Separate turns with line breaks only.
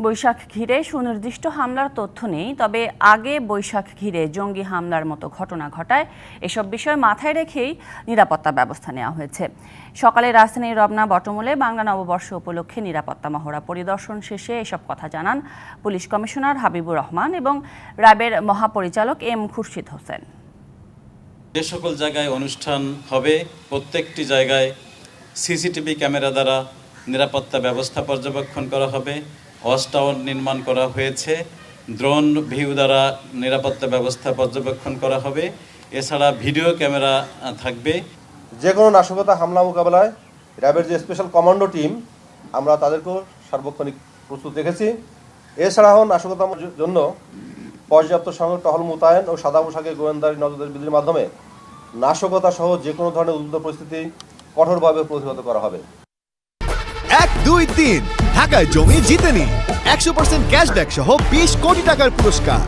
বৈশাখ ঘিরে সুনির্দিষ্ট হামলার তথ্য নেই, তবে আগে বৈশাখ ঘিরে জঙ্গি হামলার মতো ঘটনা ঘটায় এসব বিষয় মাথায় রেখেই নিরাপত্তা ব্যবস্থা নেওয়া হয়েছে। সকালে রাজধানীর রমনা বটমূলে বাংলা নববর্ষ উপলক্ষে নিরাপত্তা মহড়া পরিদর্শন শেষে এসব কথা জানান পুলিশ কমিশনার হাবিবুর রহমান এবং র্যাবের মহাপরিচালক এম খুরশিদ হোসেন।
যে সকল জায়গায় অনুষ্ঠান হবে প্রত্যেকটি জায়গায় সিসিটিভি ক্যামেরা দ্বারা নিরাপত্তা ব্যবস্থা পর্যবেক্ষণ করা হবে। ওয়াচ টাওয়ার নির্মাণ করা হয়েছে, ড্রোন ভিউ দ্বারা নিরাপত্তা ব্যবস্থা পর্যবেক্ষণ করা হবে। এছাড়া ভিডিও ক্যামেরা থাকবে।
যে কোনো নাশকতা হামলা মোকাবেলায় র্যাবের যে স্পেশাল কমান্ডো টিম, আমরা তাদেরকেও সার্বক্ষণিক প্রস্তুত রেখেছি। এছাড়াও নাশকতার জন্য পর্যাপ্ত সংখ্যক টহল মোতায়েন ও সাদা পোশাকে গোয়েন্দারি নজরদারির মাধ্যমে নাশকতা সহ যে কোনো ধরনের উদ্ভূত পরিস্থিতি কঠোরভাবে প্রতিহত করা হবে।
1, 2, 3 ঢাকায় জমি জিতে নিন 100% ক্যাশব্যাক সহ 20 কোটি টাকার পুরস্কার।